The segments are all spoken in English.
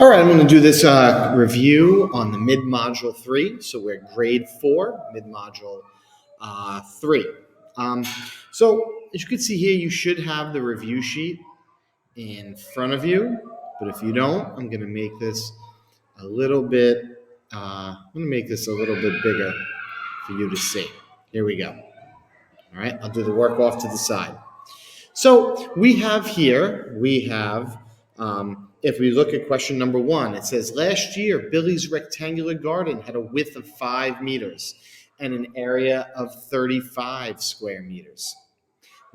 All right, I'm going to do this review on the mid-module 3. So we're grade 4, mid-module 3. So as you can see here, you should have the review sheet in front of you. But if you don't, I'm going to make this a little bit, bigger for you to see. Here we go. All right, I'll do the work off to the side. So we have, if we look at question number 1, it says, last year, Billy's rectangular garden had a width of 5 meters and an area of 35 square meters.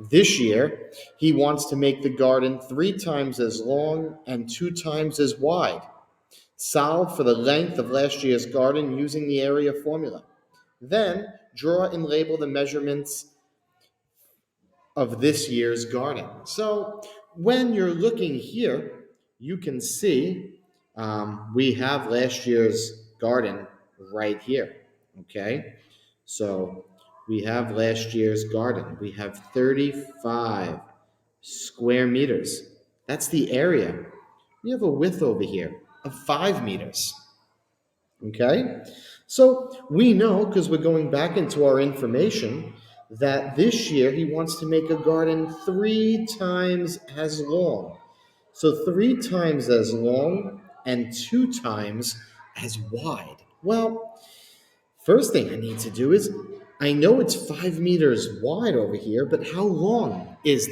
This year, he wants to make the garden 3 times as long and 2 times as wide. Solve for the length of last year's garden using the area formula. Then, draw and label the measurements of this year's garden. So when you're looking here, you can see we have last year's garden right here, okay? So we have last year's garden. We have 35 square meters. That's the area. We have a width over here of 5 meters, okay? So we know, because we're going back into our information, that this year he wants to make a garden 3 times as long. So 3 times as long and 2 times as wide. Well, first thing I need to do is, I know it's 5 meters wide over here, but how long is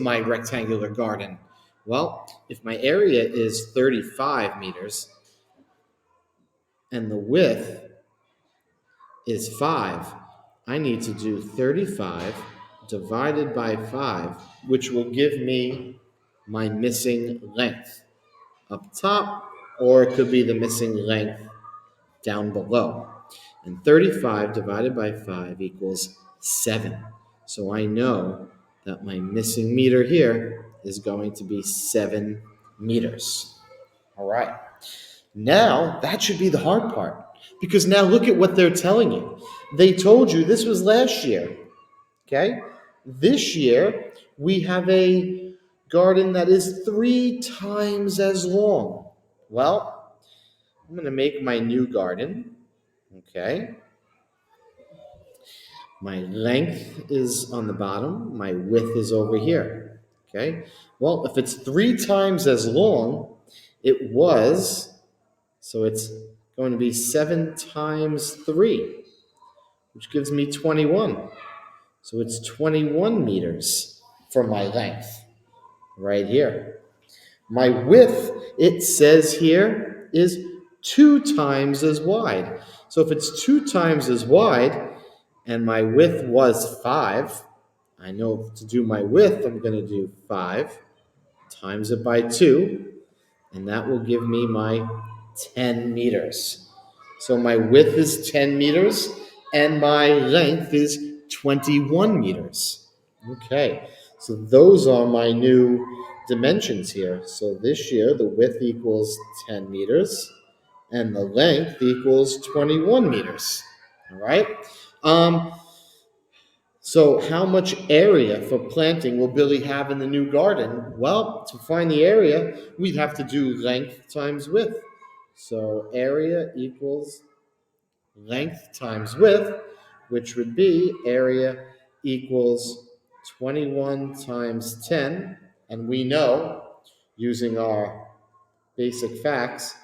my rectangular garden? Well, if my area is 35 meters and the width is 5, I need to do 35 divided by 5, which will give me my missing length up top, or it could be the missing length down below. And 35 divided by 5 equals 7. So I know that my missing meter here is going to be 7 meters. All right. Now, that should be the hard part, because now look at what they're telling you. They told you this was last year, okay? This year, we have a garden that is 3 times as long. Well, I'm going to make my new garden, okay? My length is on the bottom. My width is over here, okay? Well, if it's 3 times as long, so it's going to be 7 times 3, which gives me 21. So it's 21 meters for my length right here. My width, it says here, is 2 times as wide. So if it's 2 times as wide and my width was 5, I know to do my width, I'm going to do 5 times it by 2, and that will give me my 10 meters. So my width is 10 meters and my length is 21 meters. Okay, so those are my new dimensions here. So this year the width equals 10 meters and the length equals 21 meters. All right. So how much area for planting will Billy have in the new garden? Well, to find the area, we'd have to do length times width. So area equals length times width, which would be area equals 21 times 10. And we know, using our basic facts,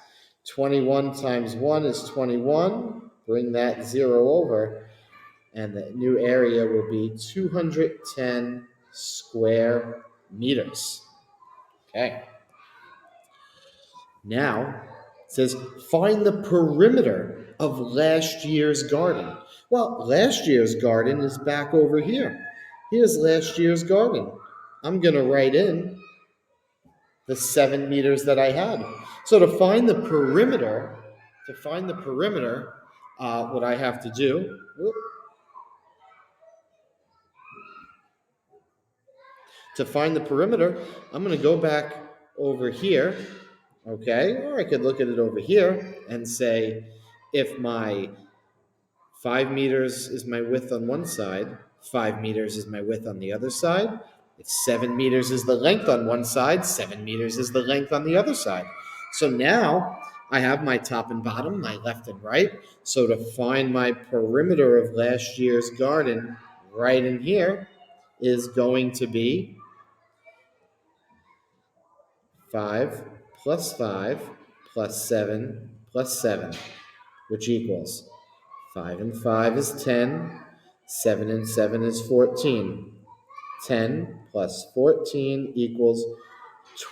21 times 1 is 21. Bring that 0 over, and the new area will be 210 square meters. Okay. Now, it says, find the perimeter of last year's garden. Well, last year's garden is back over here. Here's last year's garden. I'm going to write in the 7 meters that I had. So to find the perimeter, what I have to do, I'm going to go back over here, okay? Or I could look at it over here and say, if my 5 meters is my width on one side, 5 meters is my width on the other side. If 7 meters is the length on one side, 7 meters is the length on the other side. So now I have my top and bottom, my left and right. So to find my perimeter of last year's garden right in here is going to be 5 plus 5 plus 7 plus 7, which equals 5 and 5 is 10, 7 and 7 is 14. 10 plus 14 equals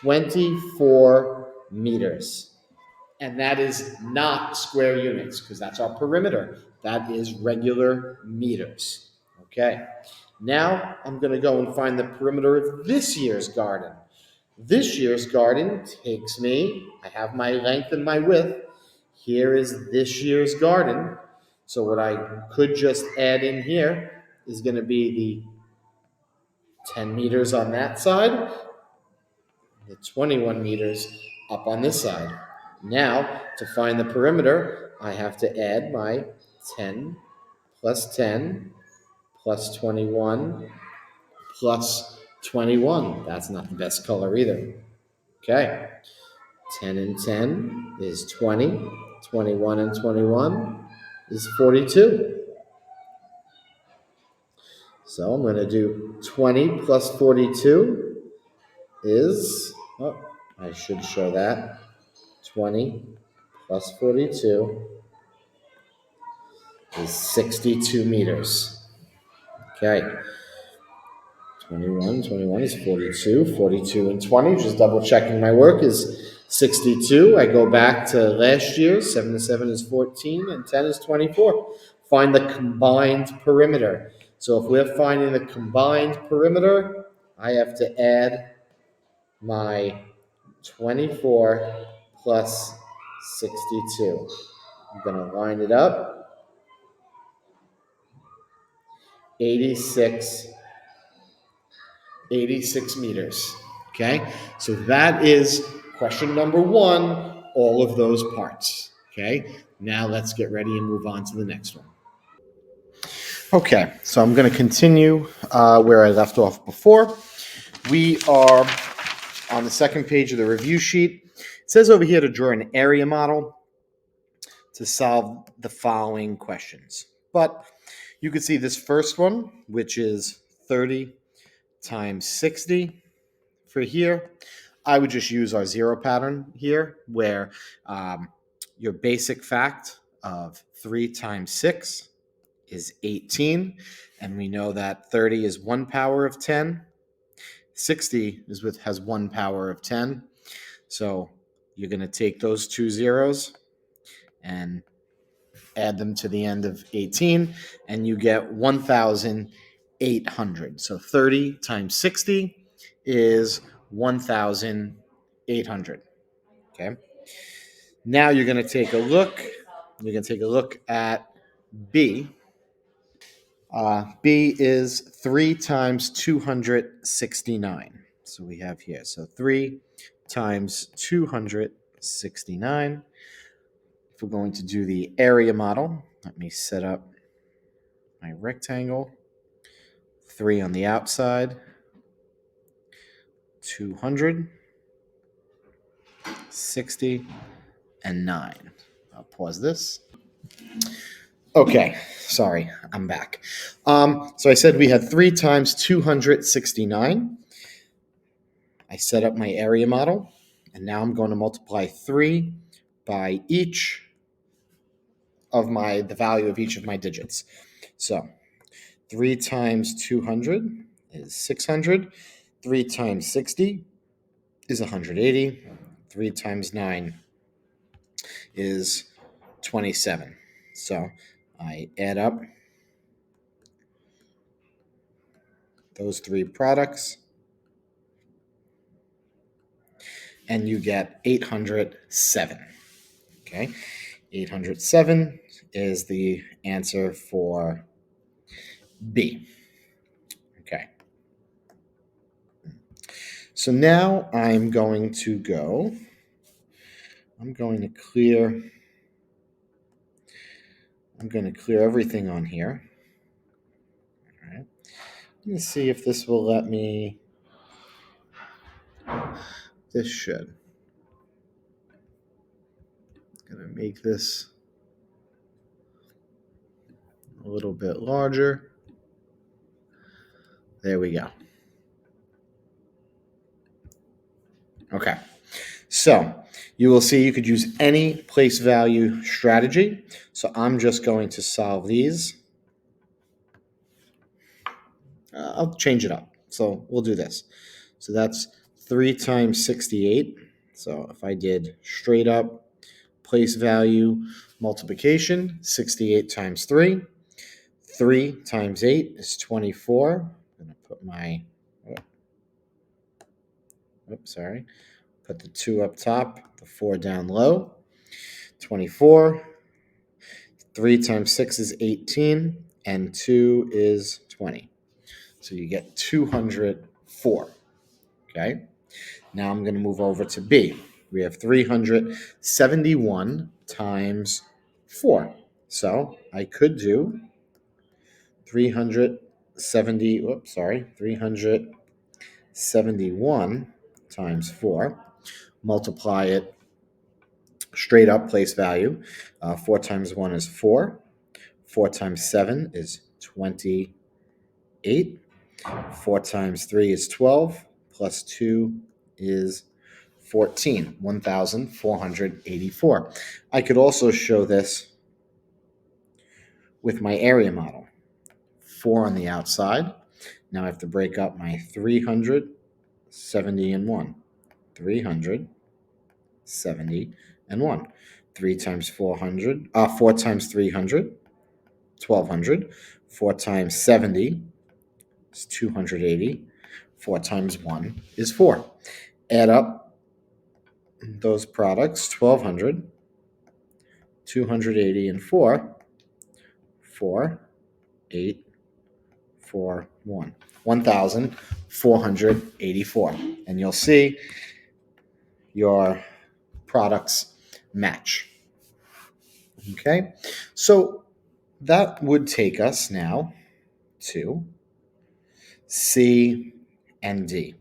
24 meters. And that is not square units because that's our perimeter. That is regular meters. Okay. Now I'm going to go and find the perimeter of this year's garden. This year's garden takes me, I have my length and my width. Here is this year's garden. So what I could just add in here is going to be the 10 meters on that side, the 21 meters up on this side. Now, to find the perimeter, I have to add my 10 plus 10 plus 21 plus 21. That's not the best color either. Okay. 10 and 10 is 20. 21 and 21 is 42. So I'm going to do 20 plus 42 is, oh, I should show that. 20 plus 42 is 62 meters. Okay. 21 is 42. 42 and 20, just double checking my work, is 62. I go back to last year. 7 to 7 is 14, and 10 is 24. Find the combined perimeter. So if we're finding the combined perimeter, I have to add my 24 plus 62. I'm going to line it up. 86 meters. Okay, so that is question number one, all of those parts. Okay, now let's get ready and move on to the next one. Okay, so I'm going to continue where I left off before. We are on the second page of the review sheet. It says over here to draw an area model to solve the following questions. But you can see this first one, which is 30 times 60 for here. I would just use our zero pattern here, where your basic fact of 3 times 6 is 18. And we know that 30 is 1 power of 10. 60 has 1 power of 10. So you're going to take those two zeros and add them to the end of 18, and you get 1,800. So 30 times 60 is 1,800. Okay. Now you're going to take a look. You're going to take a look at B. B is 3 times 269. So we have here. So 3 times 269. If we're going to do the area model, let me set up my rectangle. 3 on the outside, 200, 60, and 9. I'll pause this. Okay, sorry, I'm back. So I said we had 3 times 269. I set up my area model, and now I'm going to multiply 3 by each of the value of each of my digits. So 3 times 200 is 600. 3 times 60 is 180. 3 times 9 is 27. So I add up those three products, and you get 807. Okay, 807 is the answer for B. Okay. So now I'm going to clear everything on here. All right. Let me see if this will let me. This should. going to make this a little bit larger. There we go. Okay. So you will see you could use any place value strategy. So I'm just going to solve these. I'll change it up. So we'll do this. So that's 3 times 68. So if I did straight up place value multiplication, 68 times 3. 3 times 8 is 24. I'm going to put my, put the 2 up top, the 4 down low. 24. 3 times 6 is 18, and 2 is 20. So you get 204. Okay. Now I'm going to move over to B. We have 371 times 4. So I could do 371 times 4. Multiply it straight up, place value. 4 times 1 is 4. 4 times 7 is 28. 4 times 3 is 12. Plus 2 is 14. 1,484. I could also show this with my area model. 4 on the outside. Now I have to break up my 370 and 1. 370 and 1. 3 times 400. 4 times 300. 1,200. 4 times 70 is 280. 4 times 1 is 4. Add up those products, 1,200, 280, and 4. 4, 8, 4, 1. 1,484. And you'll see your products match. Okay, so that would take us now to C and D.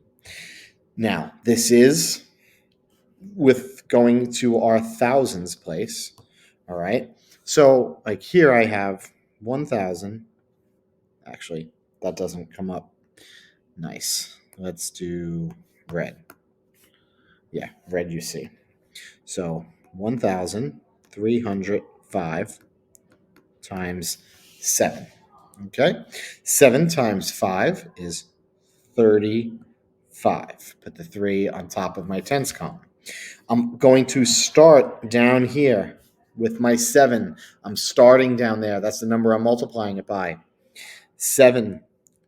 Now, this is with going to our thousands place. All right, so like here I have 1,000. Actually, that doesn't come up nice. Let's do red. Yeah, red you see. So 1,305 times 7. Okay? 7 times 5 is 35. Put the 3 on top of my tens column. I'm going to start down here with my 7. I'm starting down there. That's the number I'm multiplying it by. 7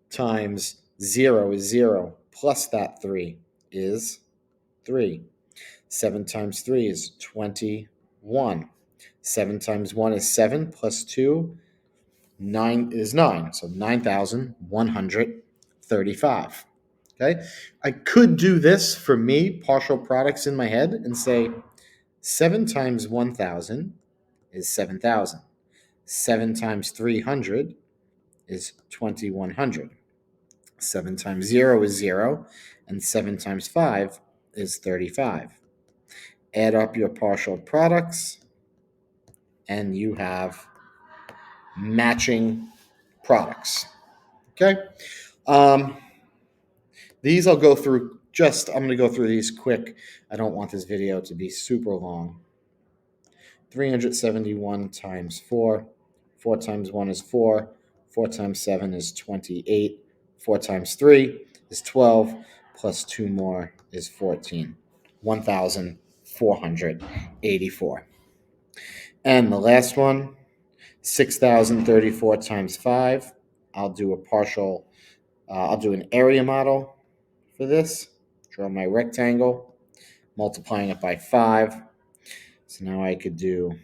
times 0 is 0. Plus that 3 is 3. 7 times 3 is 21. 7 times 1 is 7. Plus 2, 9 is 9. So 9,135. Okay? I could do this for me, partial products in my head, and say 7 times 1,000 is 7,000. 7 times 300 is 2,100. 7 times 0 is 0, and 7 times 5 is 35. Add up your partial products, and you have matching products. Okay? These I'll go through I'm going to go through these quick. I don't want this video to be super long. 371 times 4. 4 times 1 is 4. 4 times 7 is 28. 4 times 3 is 12. Plus 2 more is 14. 1,484. And the last one, 6,034 times 5. I'll do an area model for this. Draw my rectangle, multiplying it by 5. So now I could do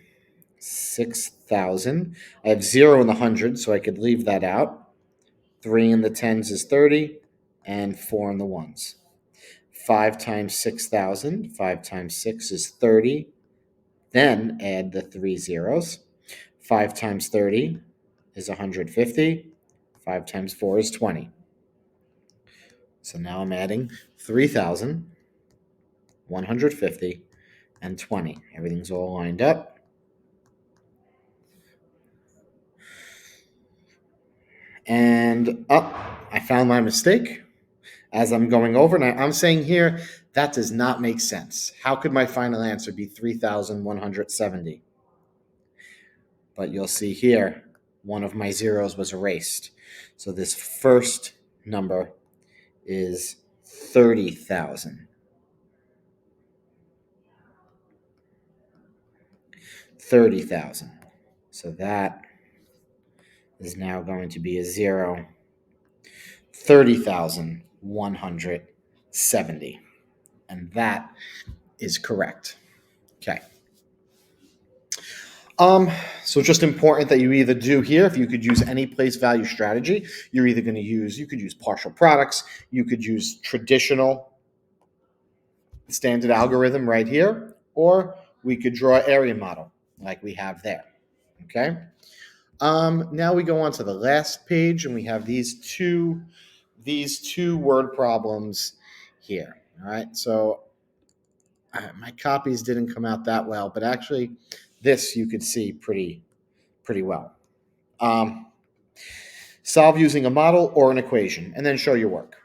6,000. I have 0 in the hundreds, so I could leave that out. 3 in the tens is 30, and 4 in the ones. 5 times 6,000. 5 times 6 is 30. Then add the 3 zeros. 5 times 30 is 150. 5 times 4 is 20. So now I'm adding 3,150 and 20. Everything's all lined up. And I found my mistake as I'm going over. And I'm saying here, that does not make sense. How could my final answer be 3,170? But you'll see here, one of my zeros was erased. So this first number is 30,000. 30,000. So that is now going to be a zero. 30,170. And that is correct. Okay. So just important that you either do here, if you could use any place value strategy, you're either going to use, you could use partial products, you could use traditional standard algorithm right here, or we could draw area model like we have there. Okay. Now we go on to the last page, and we have these two word problems here. All right. So my copies didn't come out that well, but actually, this you could see pretty well. Solve using a model or an equation, and then show your work.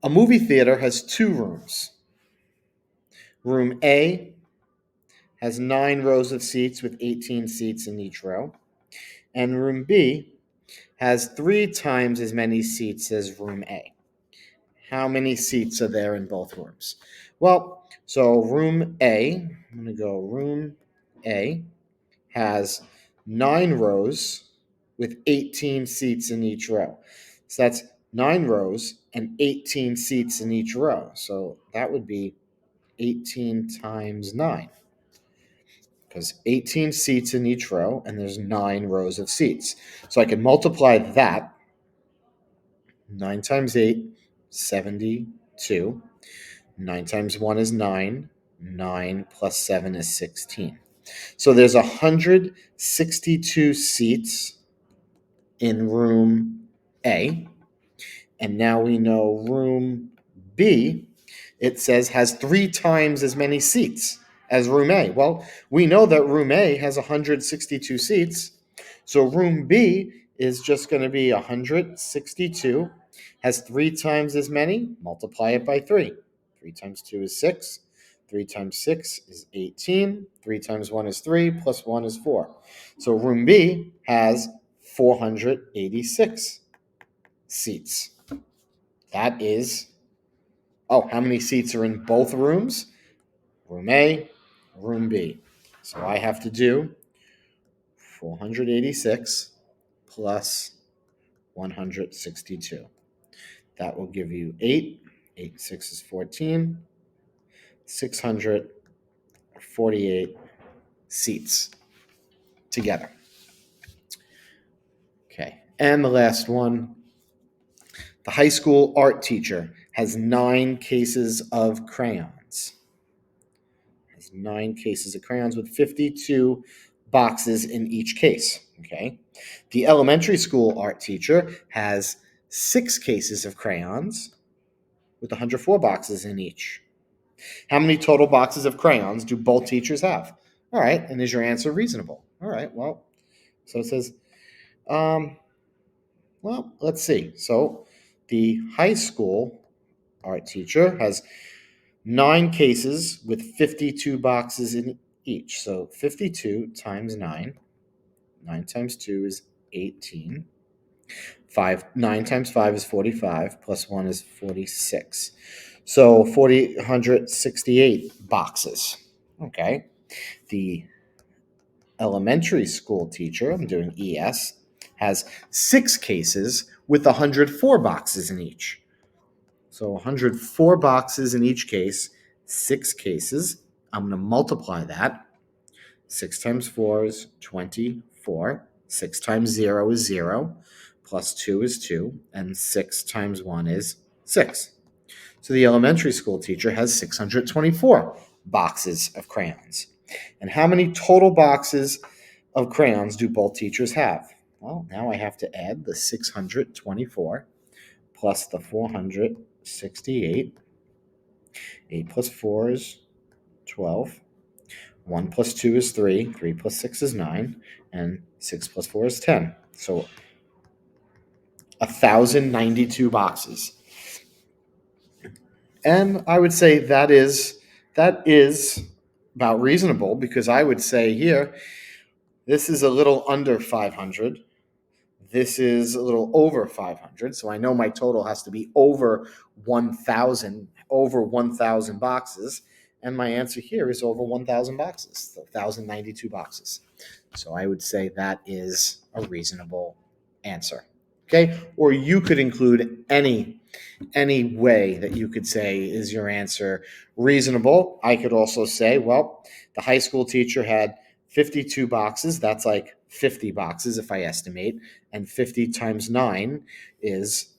A movie theater has 2 rooms. Room A has 9 rows of seats with 18 seats in each row, and room B has 3 times as many seats as room A. How many seats are there in both rooms? Well, so room A, I'm going to go room A has 9 rows with 18 seats in each row. So that's 9 rows and 18 seats in each row. So that would be 18 times 9, because 18 seats in each row and there's 9 rows of seats. So I can multiply that. 9 times 8, 72. 9 times 1 is 9. 9 plus 7 is 16. So there's 162 seats in room A. And now we know room B, it says, has 3 times as many seats as room A. Well, we know that room A has 162 seats. So room B is just going to be 162, has 3 times as many, multiply it by 3. 3 times 2 is 6. 3 times 6 is 18. 3 times 1 is 3, plus 1 is 4. So room B has 486 seats. That is, how many seats are in both rooms? Room A, room B. So I have to do 486 plus 162. That will give you 8. 8 6 is 14. 648 seats together. Okay. And the last one. The high school art teacher has 9 cases of crayons. Has 9 cases of crayons with 52 boxes in each case. Okay. The elementary school art teacher has 6 cases of crayons with 104 boxes in each. How many total boxes of crayons do both teachers have? All right. And is your answer reasonable? All right. Well, so it says, let's see. So the high school art teacher has 9 cases with 52 boxes in each. So 52 times 9. 9 times 2 is 18. 9 times 5 is 45, plus 1 is 46. So 468 boxes. Okay. The elementary school teacher, I'm doing ES, has 6 cases with 104 boxes in each. So 104 boxes in each case, 6 cases. I'm going to multiply that. 6 times 4 is 24. 6 times 0 is 0. Plus 2 is 2. And 6 times 1 is 6. So the elementary school teacher has 624 boxes of crayons. And how many total boxes of crayons do both teachers have? Well, now I have to add the 624 plus the 468. 8 plus 4 is 12. 1 plus 2 is 3. 3 plus 6 is 9. And 6 plus 4 is 10. So 1,092 boxes. And I would say that is about reasonable, because I would say here, this is a little under 500. This is a little over 500. So I know my total has to be over 1,000 boxes. And my answer here is over 1,000 boxes, so 1,092 boxes. So I would say that is a reasonable answer. Okay? Or you could include any way that you could say is your answer reasonable. I could also say, well, the high school teacher had 52 boxes. That's like 50 boxes if I estimate. And 50 times 9 is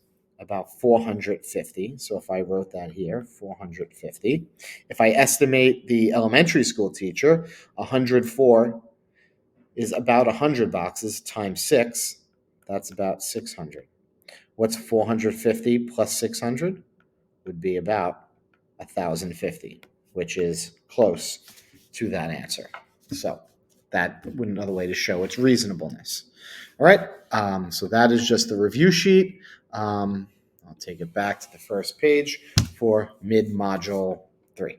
about 450. So if I wrote that here, 450. If I estimate the elementary school teacher, 104 is about 100 boxes times 6. That's about 600. What's 450 plus 600? Would be about 1,050, which is close to that answer. So that would another way to show its reasonableness. All right, so that is just the review sheet. I'll take it back to the first page for mid-module 3.